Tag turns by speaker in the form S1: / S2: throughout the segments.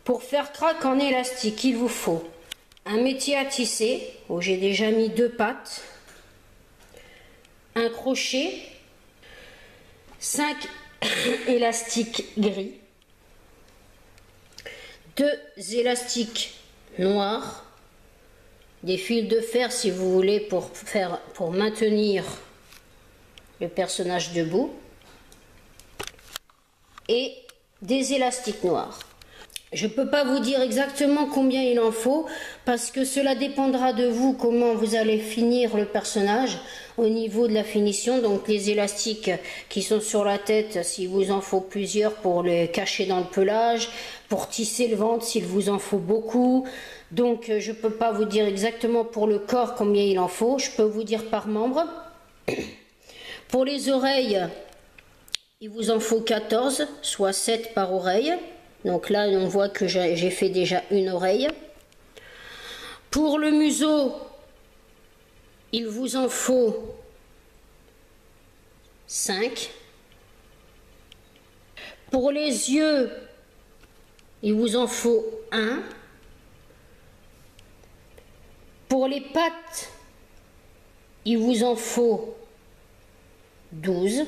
S1: Pour faire craque en élastique, il vous faut un métier à tisser, où j'ai déjà mis 2 pattes, un crochet, 5 élastiques gris, 2 élastiques noirs, des fils de fer si vous voulez pour maintenir le personnage debout, et des élastiques noirs. Je ne peux pas vous dire exactement combien il en faut parce que cela dépendra de vous comment vous allez finir le personnage au niveau de la finition. Donc les élastiques qui sont sur la tête, s'il vous en faut plusieurs pour les cacher dans le pelage, pour tisser le ventre s'il vous en faut beaucoup. Donc je ne peux pas vous dire exactement pour le corps combien il en faut, je peux vous dire par membre. Pour les oreilles, il vous en faut 14, soit 7 par oreille. Donc là, on voit que j'ai fait déjà une oreille. Pour le museau, il vous en faut 5. Pour les yeux, il vous en faut 1. Pour les pattes, il vous en faut 12.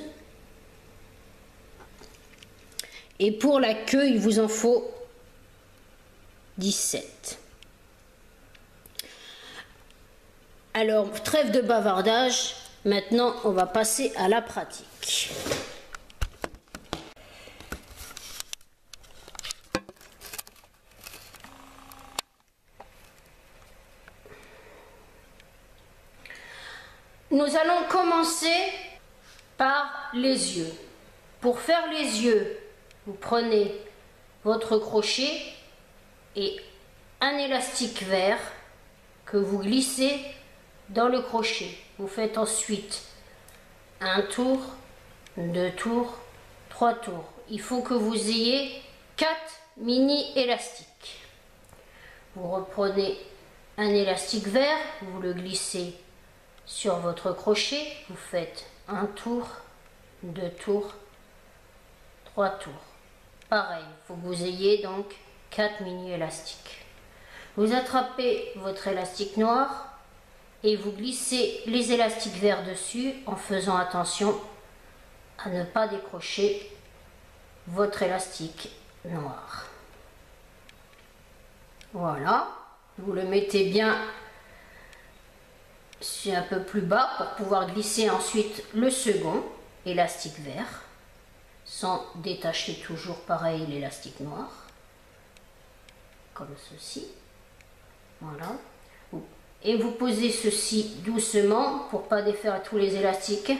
S1: Et pour la queue, il vous en faut 17. Alors, trêve de bavardage, maintenant on va passer à la pratique. Nous allons commencer par les yeux. Pour faire les yeux, vous prenez votre crochet et un élastique vert que vous glissez dans le crochet. Vous faites ensuite un tour, 2 tours, 3 tours. Il faut que vous ayez 4 mini élastiques. Vous reprenez un élastique vert, vous le glissez sur votre crochet, vous faites un tour, 2 tours, 3 tours. Pareil, il faut que vous ayez donc 4 mini élastiques. Vous attrapez votre élastique noir et vous glissez les élastiques verts dessus en faisant attention à ne pas décrocher votre élastique noir. Voilà, vous le mettez bien un peu plus bas pour pouvoir glisser ensuite le second élastique vert sans détacher toujours pareil l'élastique noir, comme ceci. Voilà. Et vous posez ceci doucement pour pas défaire tous les élastiques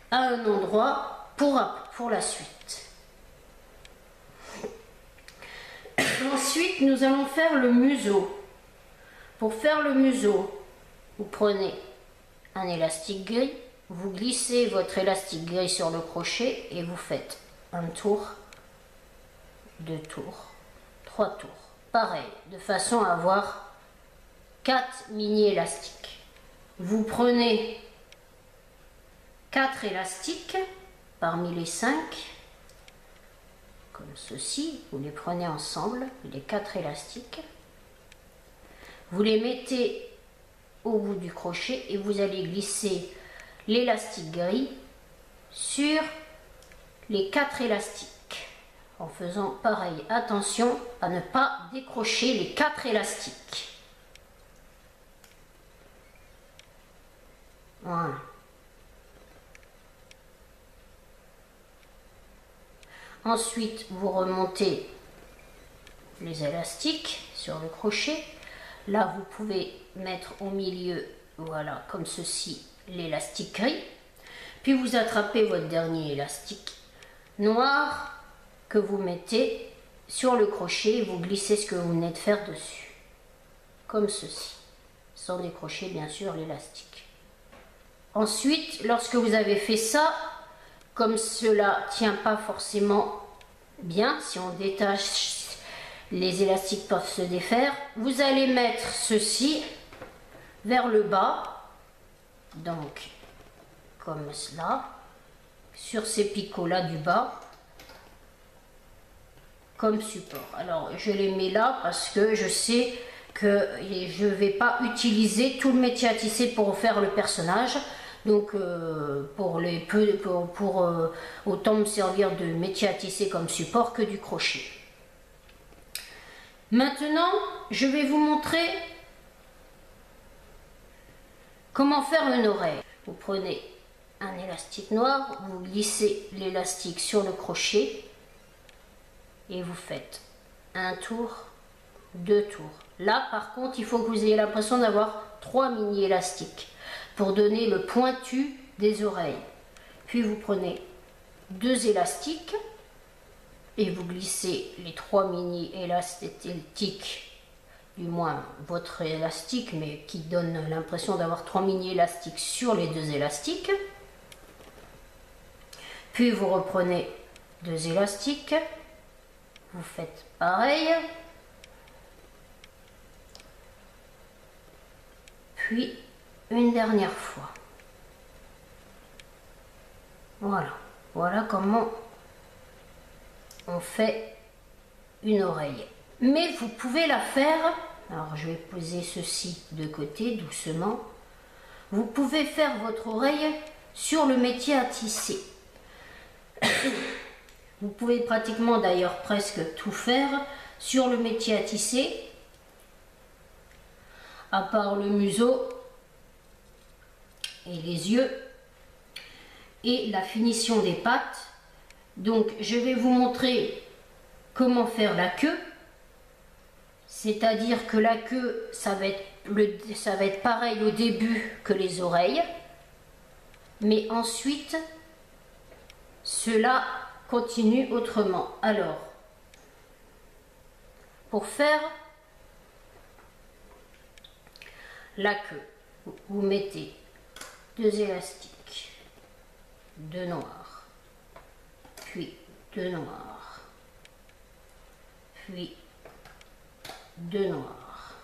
S1: à un endroit pour la suite. Ensuite, nous allons faire le museau. Pour faire le museau, vous prenez un élastique gris, vous glissez votre élastique gris sur le crochet et vous faites un tour, 2 tours, 3 tours. Pareil, de façon à avoir 4 mini élastiques. Vous prenez 4 élastiques parmi les 5, comme ceci, vous les prenez ensemble, les 4 élastiques. Vous les mettez au bout du crochet et vous allez glisser l'élastique gris sur les 4 élastiques en faisant pareil, attention à ne pas décrocher les 4 élastiques. Voilà. Ensuite, vous remontez les élastiques sur le crochet. Là, vous pouvez mettre au milieu, voilà, comme ceci, l'élastique gris. Puis vous attrapez votre dernier élastique noir que vous mettez sur le crochet et vous glissez ce que vous venez de faire dessus. Comme ceci, sans décrocher bien sûr l'élastique. Ensuite, lorsque vous avez fait ça, comme cela ne tient pas forcément bien, si on détache, les élastiques peuvent se défaire, vous allez mettre ceci vers le bas, donc comme cela, sur ces picots là du bas, comme support. Alors je les mets là parce que je sais que je ne vais pas utiliser tout le métier à tisser pour faire le personnage. Donc autant me servir de métier à tisser comme support que du crochet. Maintenant, je vais vous montrer comment faire une oreille. Vous prenez un élastique noir, vous glissez l'élastique sur le crochet et vous faites un tour, deux tours. Là, par contre, il faut que vous ayez l'impression d'avoir 3 mini élastiques pour donner le pointu des oreilles. Puis vous prenez 2 élastiques et vous glissez les 3 mini élastiques, du moins votre élastique, mais qui donne l'impression d'avoir 3 mini élastiques sur les 2 élastiques. Puis vous reprenez 2 élastiques, vous faites pareil, puis une dernière fois. Voilà comment on fait une oreille. Mais vous pouvez la faire, alors je vais poser ceci de côté doucement, vous pouvez faire votre oreille sur le métier à tisser. Vous pouvez pratiquement d'ailleurs presque tout faire sur le métier à tisser, à part le museau et les yeux et la finition des pattes. Donc je vais vous montrer comment faire la queue, c'est-à-dire que la queue ça va être pareil au début que les oreilles, mais ensuite cela continue autrement. Alors pour faire la queue, vous mettez 2 élastiques, 2 noirs, puis 2 noirs, puis 2 noirs,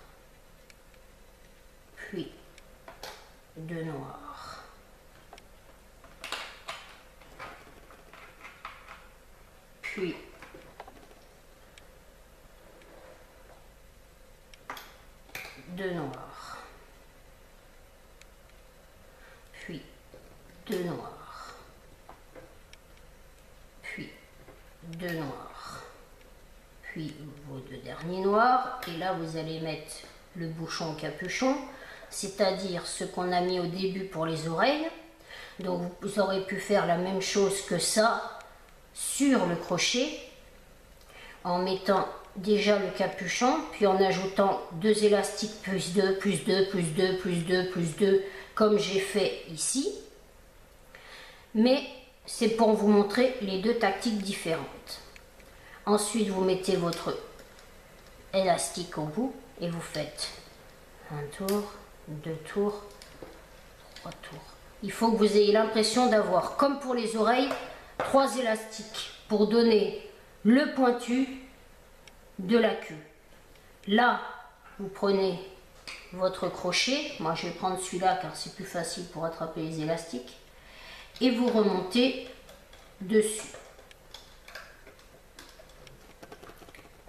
S1: puis 2 noirs, puis 2 noirs, puis 2 noirs, puis 2 noirs, puis vos 2 derniers noirs, et là vous allez mettre le bouchon capuchon, c'est-à-dire ce qu'on a mis au début pour les oreilles. Donc vous aurez pu faire la même chose que ça sur le crochet en mettant déjà le capuchon, puis en ajoutant 2 élastiques plus 2, plus 2, plus 2, plus 2, plus 2, comme j'ai fait ici. Mais c'est pour vous montrer les 2 tactiques différentes. Ensuite, vous mettez votre élastique au bout et vous faites un tour, 2 tours, 3 tours. Il faut que vous ayez l'impression d'avoir, comme pour les oreilles, 3 élastiques pour donner le pointu de la queue. Là, vous prenez votre crochet, moi je vais prendre celui-là car c'est plus facile pour attraper les élastiques, et vous remontez dessus.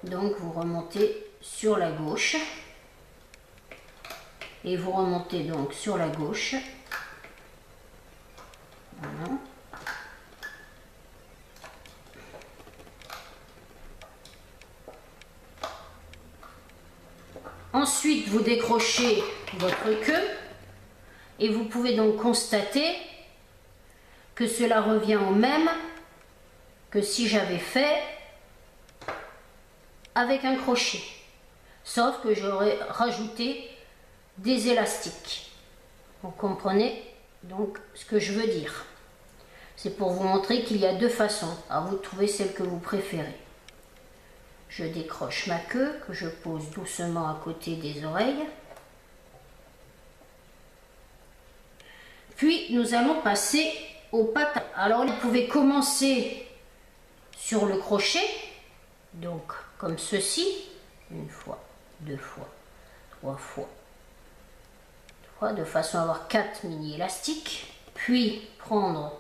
S1: Donc vous remontez sur la gauche et vous remontez donc sur la gauche. Voilà. Ensuite, vous décrochez votre queue et vous pouvez donc constater que cela revient au même que si j'avais fait avec un crochet, sauf que j'aurais rajouté des élastiques. Vous comprenez donc ce que je veux dire. C'est pour vous montrer qu'il y a 2 façons, à vous de trouver celle que vous préférez. Je décroche ma queue que je pose doucement à côté des oreilles. Puis nous allons passer au patin. Alors vous pouvez commencer sur le crochet, donc comme ceci, 1 fois, 2 fois, 3 fois, de façon à avoir 4 mini élastiques. Puis prendre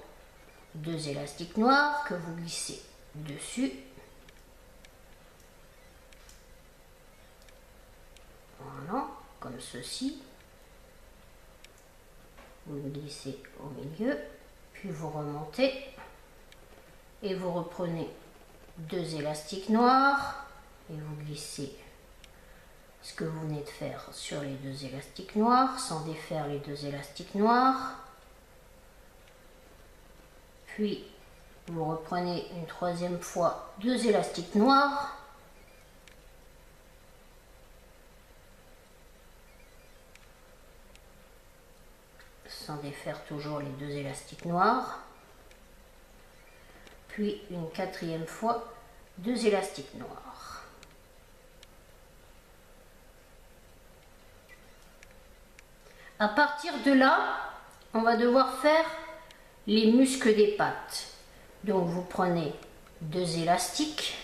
S1: 2 élastiques noirs que vous glissez dessus. comme ceci. Vous le glissez au milieu, puis vous remontez et vous reprenez 2 élastiques noirs et vous glissez ce que vous venez de faire sur les 2 élastiques noirs sans défaire les 2 élastiques noirs. Puis vous reprenez une 3e fois 2 élastiques noirs. Sans défaire toujours les 2 élastiques noirs. Puis une 4e fois 2 élastiques noirs. À partir de là, on va devoir faire les muscles des pattes. Donc vous prenez 2 élastiques,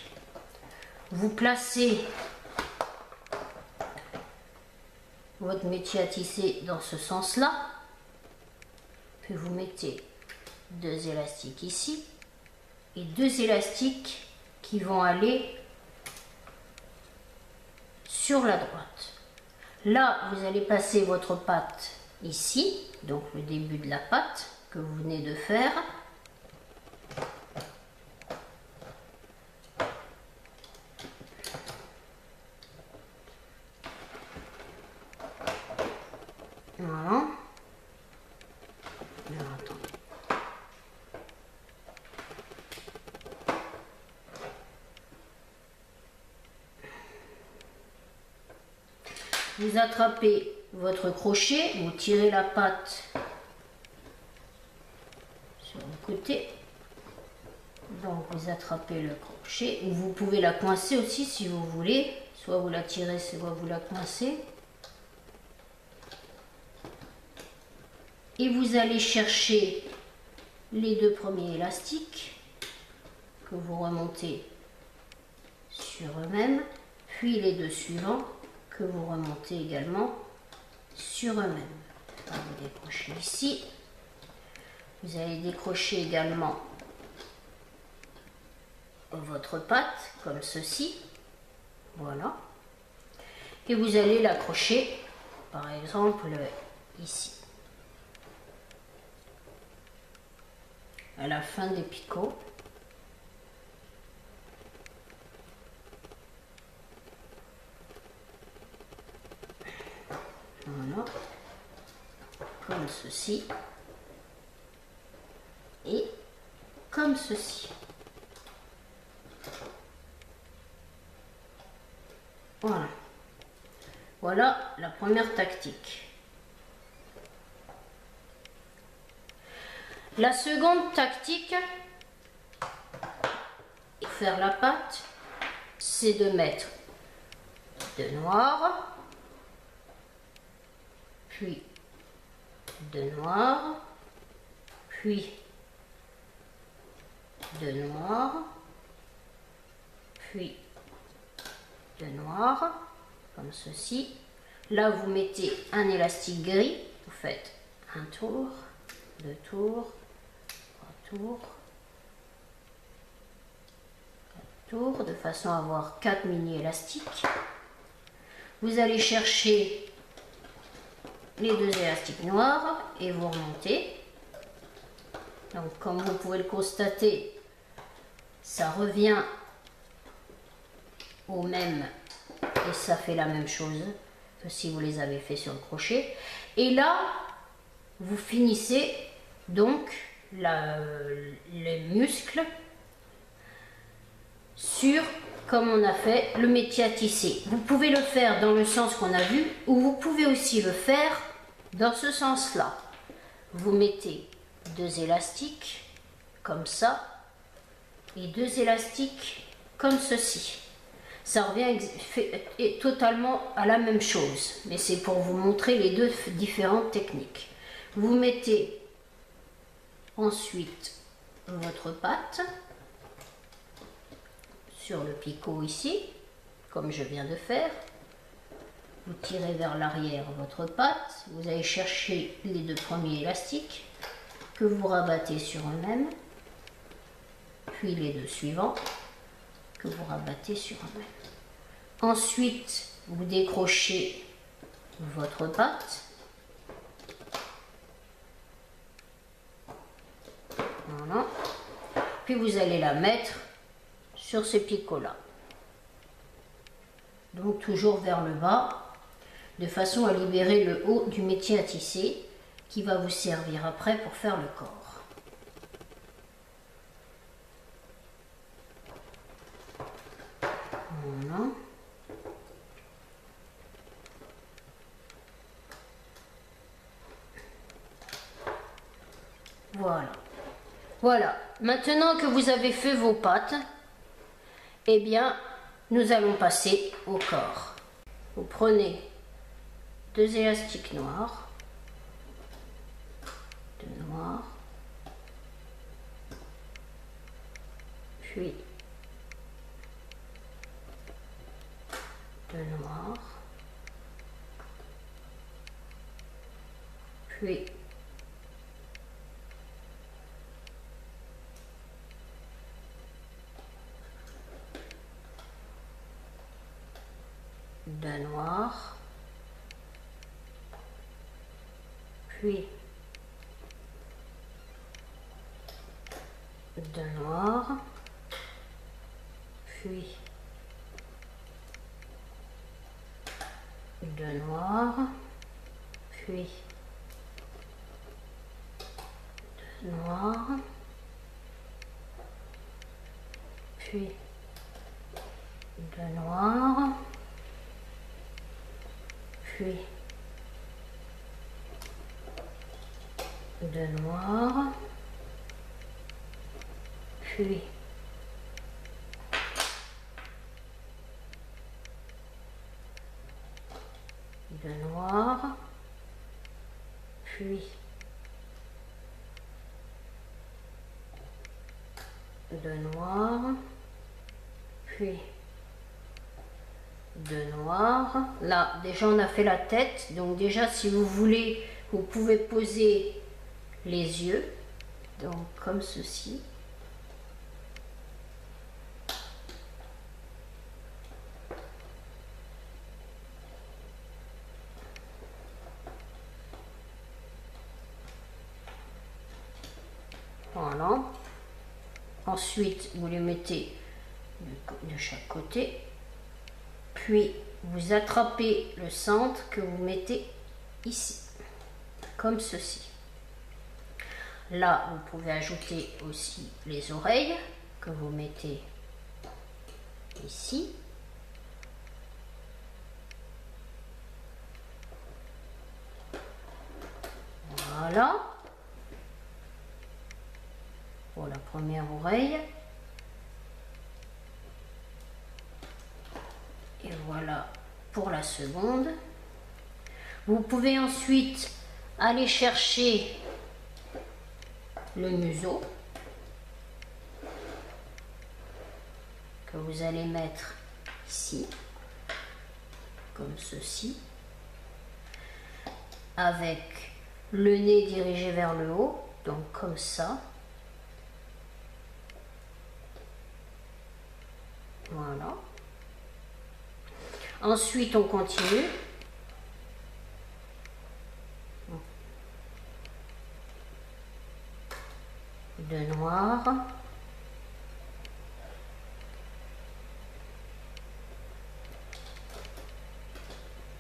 S1: vous placez votre métier à tisser dans ce sens-là, puis vous mettez 2 élastiques ici et 2 élastiques qui vont aller sur la droite. Là, vous allez passer votre patte ici, donc le début de la patte que vous venez de faire. Voilà. Alors, attends. Vous attrapez votre crochet, vous tirez la patte sur le côté. Donc vous attrapez le crochet, ou vous pouvez la coincer aussi si vous voulez. Soit vous la tirez, soit vous la coincez. Et vous allez chercher les 2 premiers élastiques que vous remontez sur eux-mêmes, puis les 2 suivants que vous remontez également sur eux-mêmes. Vous décrochez ici. Vous allez décrocher également votre patte comme ceci. Voilà. Et vous allez l'accrocher par exemple ici. À la fin des picots. Voilà. Comme ceci. Et comme ceci. Voilà. Voilà la première tactique. La seconde tactique, pour faire la pâte, c'est de mettre de noir, puis de noir, puis de noir, puis de noir, comme ceci. Là, vous mettez un élastique gris, vous faites un tour, 2 tours, 3 tours, 4 tours, de façon à avoir 4 mini élastiques. Vous allez chercher les 2 élastiques noirs et vous remontez. Donc, comme vous pouvez le constater, ça revient au même et ça fait la même chose que si vous les avez fait sur le crochet. Et là, vous finissez donc les muscles sur, comme on a fait, le métier à tisser. Vous pouvez le faire dans le sens qu'on a vu, ou vous pouvez aussi le faire dans ce sens-là. Vous mettez 2 élastiques comme ça et 2 élastiques comme ceci. Ça revient totalement à la même chose, mais c'est pour vous montrer les 2 différentes techniques. Vous mettez ensuite votre patte sur le picot ici, comme je viens de faire. Vous tirez vers l'arrière votre patte, vous allez chercher les 2 premiers élastiques que vous rabattez sur eux-mêmes, puis les 2 suivants que vous rabattez sur eux-mêmes. Ensuite, vous décrochez votre pâte. Voilà. Puis vous allez la mettre sur ce picot-là. Donc toujours vers le bas, de façon à libérer le haut du métier à tisser qui va vous servir après pour faire le corps. Voilà. Voilà. Voilà. Maintenant que vous avez fait vos pattes, eh bien, nous allons passer au corps. Vous prenez 2 élastiques noirs, 2 noirs, puis 2 noirs, puis 2 noirs, puis 2 noirs, puis 2 noirs, puis 2 noirs, puis 2 noirs, puis 2 noirs, puis 2 noirs, puis 2 noirs, puis 2 noirs. Là, déjà on a fait la tête, donc déjà si vous voulez, vous pouvez poser les yeux, donc comme ceci. Voilà. Ensuite, vous les mettez de chaque côté. Puis, vous attrapez le centre que vous mettez ici, comme ceci. Là, vous pouvez ajouter aussi les oreilles que vous mettez ici. Voilà. Pour la première oreille. Et voilà pour la seconde. Vous pouvez ensuite aller chercher le museau que vous allez mettre ici, comme ceci, avec le nez dirigé vers le haut, donc comme ça. Voilà. Ensuite, on continue. De noir.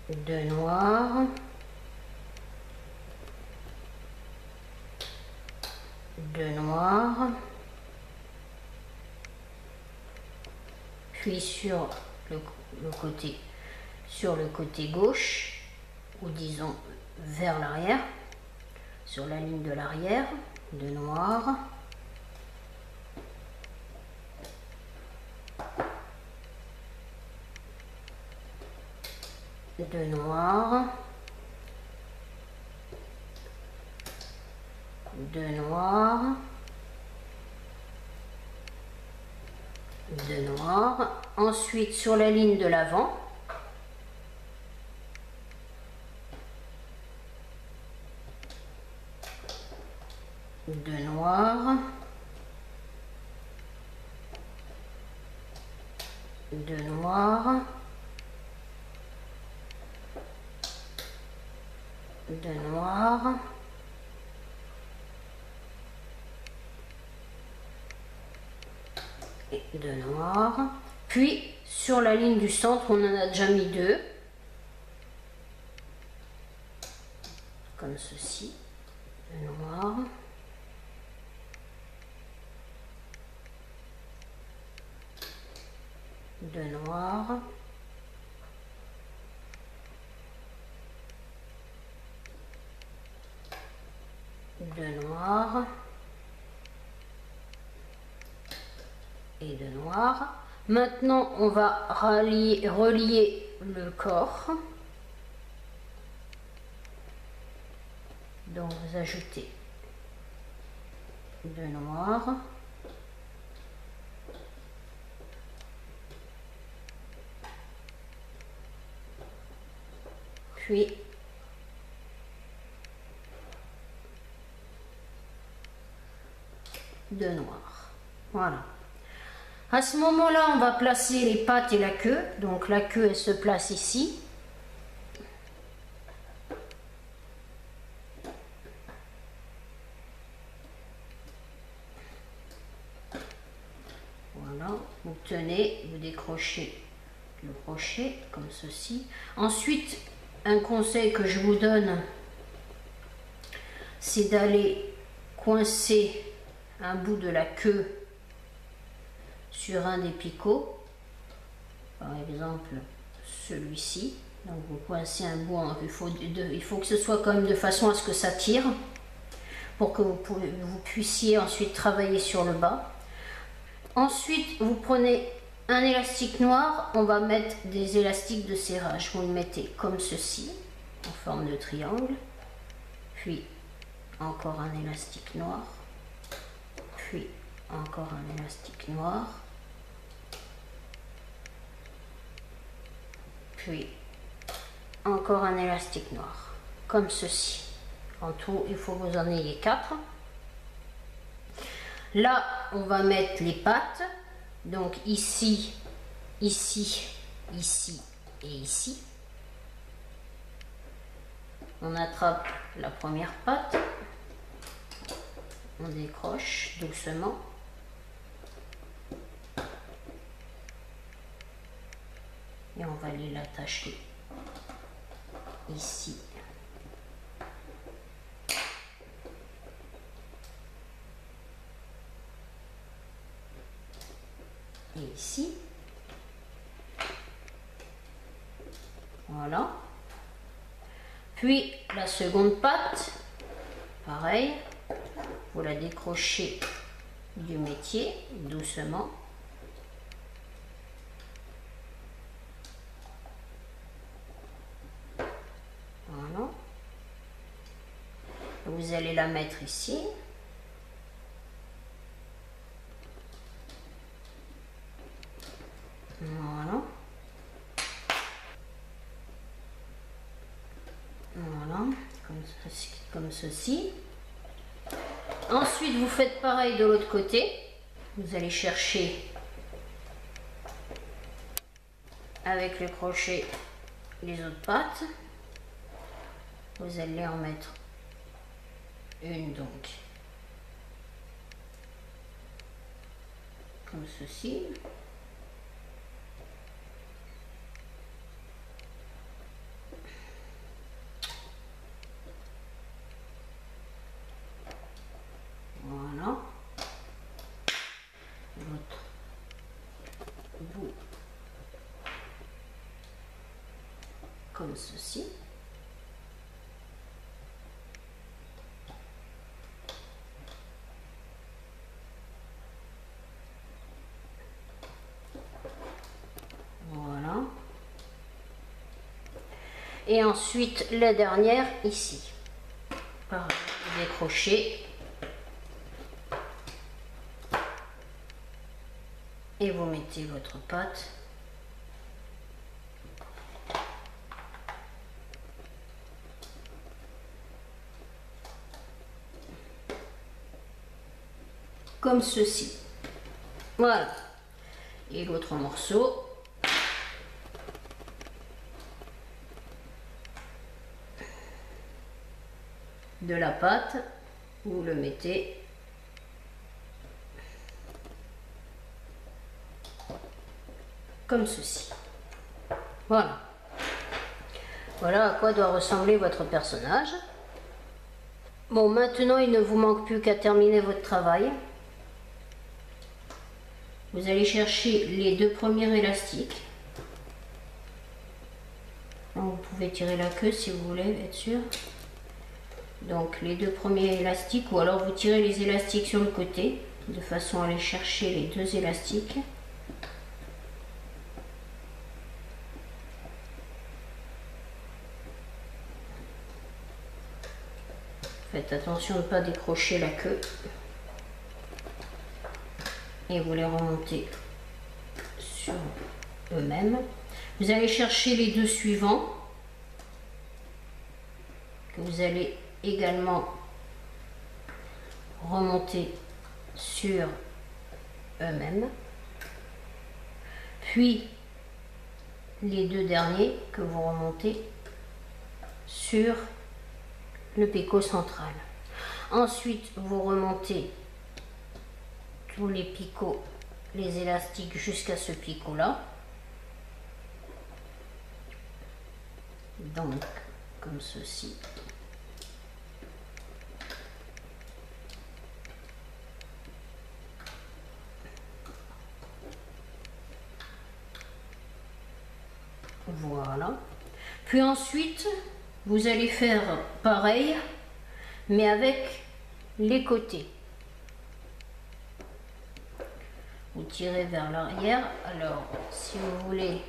S1: De noir. De noir. Puis sur le côté gauche, ou disons vers l'arrière, sur la ligne de l'arrière, de noir. De noir. De noir. De noir. Ensuite, sur la ligne de l'avant, de noir, de noir, de noir. Et de noir. Puis sur la ligne du centre, on en a déjà mis 2. Comme ceci. De noir. De noir. De noir. Et de noir. Maintenant, on va relier le corps. Donc, vous ajoutez de noir. Puis de noir. Voilà. À ce moment-là, on va placer les pattes et la queue. Donc la queue, elle se place ici. Voilà. Vous tenez, vous décrochez le crochet comme ceci. Ensuite, un conseil que je vous donne, c'est d'aller coincer un bout de la queue sur un des picots, par exemple celui-ci. Donc vous coincez un bout, il faut que ce soit quand même de façon à ce que ça tire, pour que vous puissiez ensuite travailler sur le bas. Ensuite, vous prenez un élastique noir, on va mettre des élastiques de serrage. Vous le mettez comme ceci, en forme de triangle, puis encore un élastique noir, puis encore un élastique noir, puis encore un élastique noir, comme ceci. En tout, il faut que vous en ayez 4. Là, on va mettre les pattes. Donc ici, ici, ici et ici. On attrape la première patte. On décroche doucement. Et on va aller l'attacher ici. Et ici. Voilà. Puis la seconde patte, pareil, vous la décrochez du métier doucement. Voilà. Vous allez la mettre ici. Voilà. Voilà, comme ceci. Ensuite, vous faites pareil de l'autre côté. Vous allez chercher avec le crochet les autres pattes. Vous allez en mettre une donc comme ceci. Voilà. L'autre bout comme ceci. Voilà. Et ensuite la dernière ici. Pareil, vous décrochez. Et vous mettez votre pâte comme ceci. Voilà. Et l'autre morceau. de la pâte, vous le mettez comme ceci. Voilà. Voilà à quoi doit ressembler votre personnage. Bon, maintenant il ne vous manque plus qu'à terminer votre travail. Vous allez chercher les 2 premiers élastiques. Donc, vous pouvez tirer la queue si vous voulez être sûr. Donc les 2 premiers élastiques, ou alors vous tirez les élastiques sur le côté de façon à aller chercher les 2 élastiques. Faites attention de ne pas décrocher la queue. Et vous les remontez sur eux-mêmes. Vous allez chercher les 2 suivants que vous allez également remonter sur eux-mêmes. Puis les 2 derniers que vous remontez sur le picot central. Ensuite, vous remontez tous les picots, les élastiques jusqu'à ce picot-là. Donc, comme ceci. Voilà. Puis ensuite, vous allez faire pareil, mais avec les côtés. Vous tirez vers l'arrière. Alors, si vous voulez,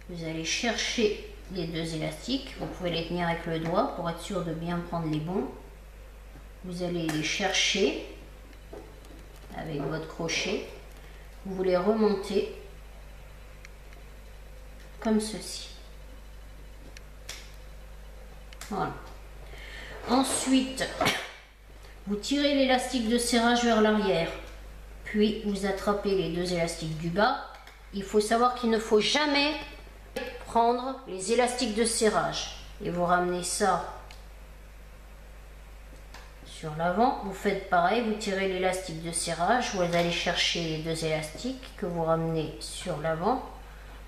S1: vous allez chercher les 2 élastiques. Vous pouvez les tenir avec le doigt pour être sûr de bien prendre les bons. Vous allez les chercher avec votre crochet. Vous les remontez comme ceci. Voilà. Ensuite, vous tirez l'élastique de serrage vers l'arrière, puis vous attrapez les 2 élastiques du bas. Il faut savoir qu'il ne faut jamais prendre les élastiques de serrage et vous ramenez ça sur l'avant. Vous faites pareil, vous tirez l'élastique de serrage, vous allez chercher les 2 élastiques que vous ramenez sur l'avant,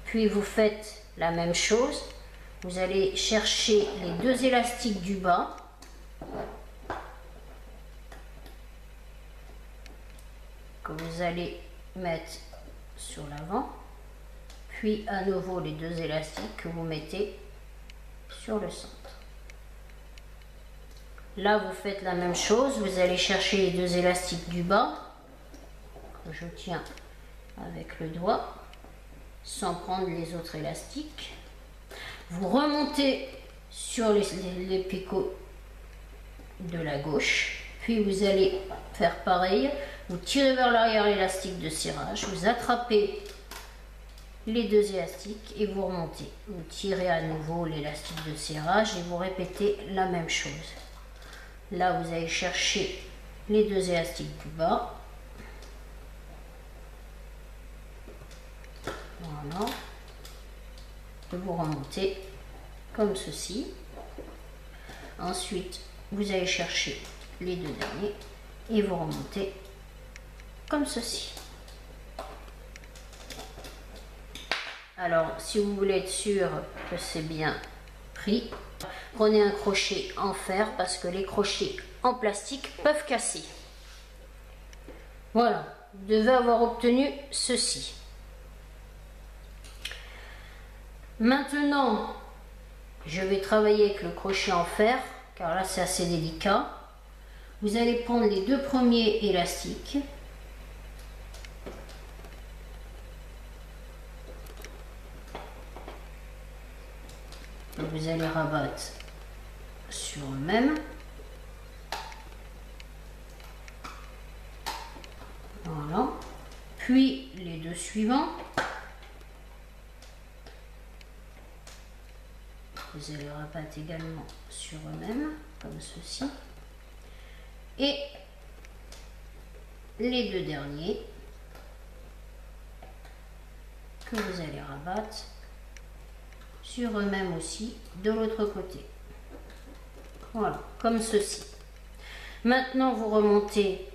S1: puis vous faites la même chose. Vous allez chercher les 2 élastiques du bas que vous allez mettre sur l'avant, puis à nouveau les 2 élastiques que vous mettez sur le centre. Là, vous faites la même chose, vous allez chercher les 2 élastiques du bas que je tiens avec le doigt sans prendre les autres élastiques. Vous remontez sur les picots de la gauche, puis vous allez faire pareil. Vous tirez vers l'arrière l'élastique de serrage, vous attrapez les 2 élastiques et vous remontez. Vous tirez à nouveau l'élastique de serrage et vous répétez la même chose. Là, vous allez chercher les 2 élastiques du bas. Voilà. Et vous remontez comme ceci. Ensuite, vous allez chercher les 2 derniers et vous remontez comme ceci. Alors, si vous voulez être sûr que c'est bien pris, prenez un crochet en fer parce que les crochets en plastique peuvent casser. Voilà, vous devez avoir obtenu ceci. Maintenant, je vais travailler avec le crochet en fer car là c'est assez délicat. Vous allez prendre les 2 premiers élastiques. Vous allez rabattre sur eux-mêmes. Voilà. Puis les 2 suivants. Vous allez rabattre également sur eux-mêmes, comme ceci. Et les 2 derniers que vous allez rabattre sur eux-mêmes aussi de l'autre côté. Voilà, comme ceci. Maintenant, vous remontez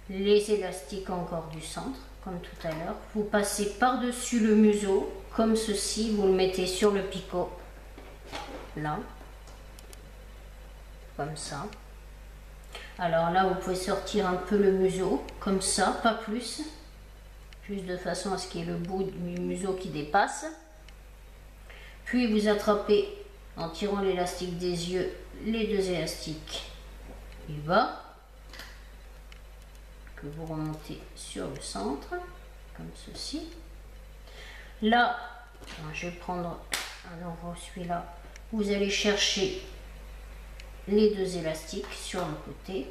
S1: les élastiques encore du centre, comme tout à l'heure. Vous passez par-dessus le museau, comme ceci. Vous le mettez sur le picot, là, comme ça. Alors là, vous pouvez sortir un peu le museau, comme ça, pas plus. Juste de façon à ce qu'il y ait le bout du museau qui dépasse. Puis vous attrapez, en tirant l'élastique des yeux, les deux élastiques du bas, que vous remontez sur le centre, comme ceci. Là, je vais prendre alors celui-là, vous allez chercher les deux élastiques sur le côté.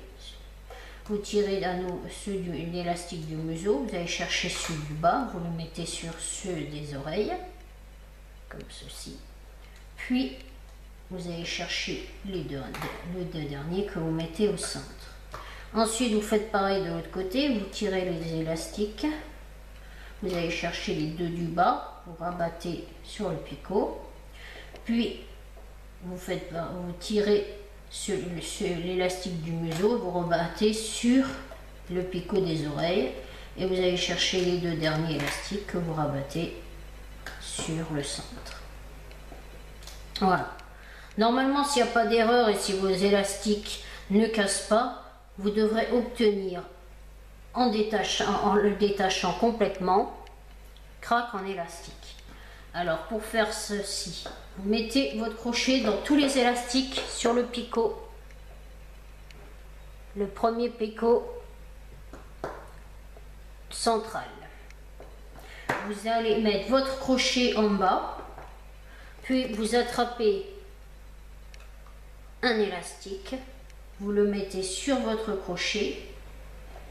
S1: Vous tirez à nouveau ceux de l'élastique du museau, vous allez chercher celui du bas, vous le mettez sur ceux des oreilles, comme ceci. Puis, vous allez chercher les deux derniers que vous mettez au centre. Ensuite, vous faites pareil de l'autre côté, vous tirez les élastiques, vous allez chercher les deux du bas, vous rabattez sur le picot, puis vous tirez l'élastique du museau, vous rebattez sur le picot des oreilles et vous allez chercher les deux derniers élastiques que vous rabattez sur le centre. Voilà. Normalement, s'il n'y a pas d'erreur et si vos élastiques ne cassent pas, vous devrez obtenir, en le détachant complètement, craque en élastique. Alors pour faire ceci, vous mettez votre crochet dans tous les élastiques sur le picot. Le premier picot central. Vous allez mettre votre crochet en bas, puis vous attrapez un élastique, vous le mettez sur votre crochet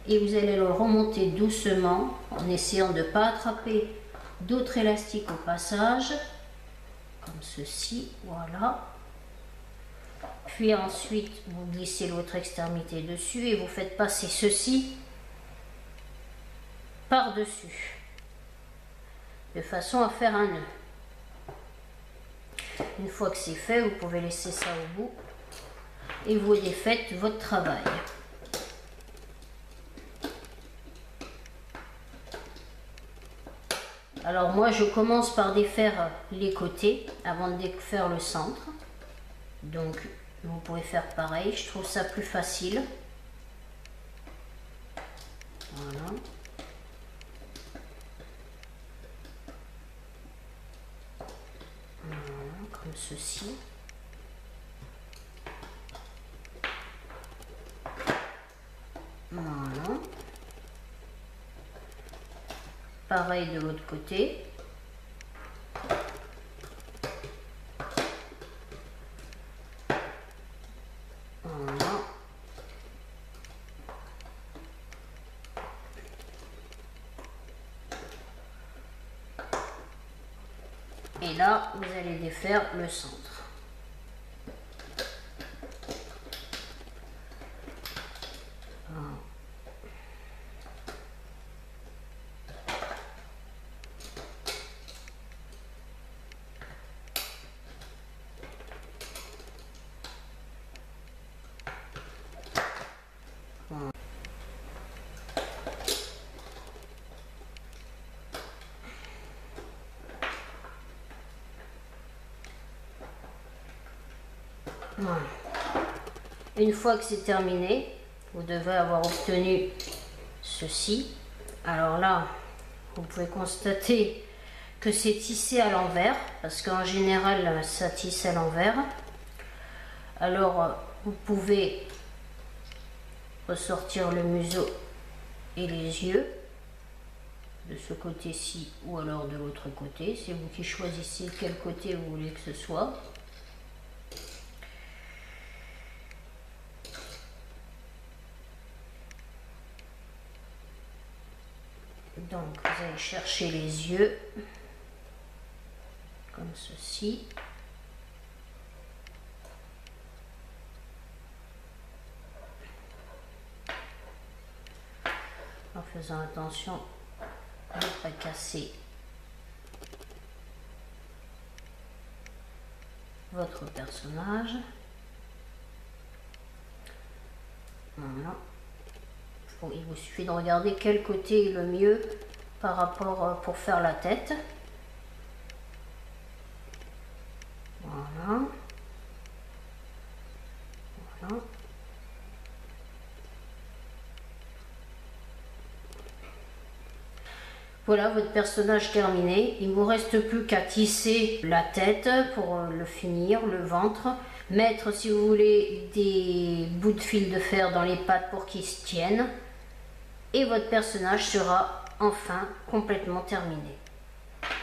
S1: et vous allez le remonter doucement en essayant de ne pas attraper d'autres élastiques au passage, comme ceci, voilà. Puis ensuite, vous glissez l'autre extrémité dessus et vous faites passer ceci par-dessus, de façon à faire un nœud. Une fois que c'est fait, vous pouvez laisser ça au bout et vous défaites votre travail. Alors moi je commence par défaire les côtés avant de défaire le centre. Donc vous pouvez faire pareil, je trouve ça plus facile. Voilà. Voilà, comme ceci. Voilà. Pareil de l'autre côté. Voilà. Et là, vous allez défaire le centre. Voilà. Une fois que c'est terminé, vous devez avoir obtenu ceci. Alors là, vous pouvez constater que c'est tissé à l'envers, parce qu'en général, ça tisse à l'envers. Alors, vous pouvez ressortir le museau et les yeux de ce côté-ci ou alors de l'autre côté. C'est vous qui choisissez quel côté vous voulez que ce soit. Donc vous allez chercher les yeux comme ceci. En faisant attention de ne pas casser votre personnage. Voilà. Bon, il vous suffit de regarder quel côté est le mieux par rapport pour faire la tête. Voilà. Voilà. Voilà votre personnage terminé. Il ne vous reste plus qu'à tisser la tête pour le finir, le ventre. Mettre, si vous voulez, des bouts de fil de fer dans les pattes pour qu'ils se tiennent. Et votre personnage sera enfin complètement terminé.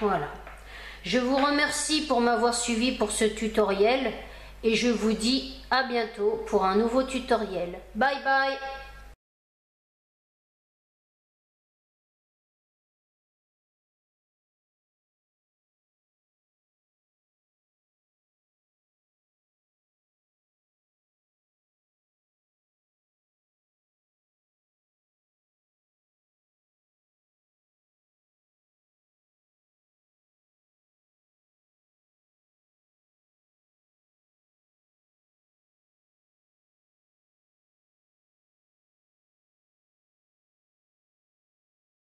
S1: Voilà. Je vous remercie pour m'avoir suivi pour ce tutoriel. Et je vous dis à bientôt pour un nouveau tutoriel. Bye bye!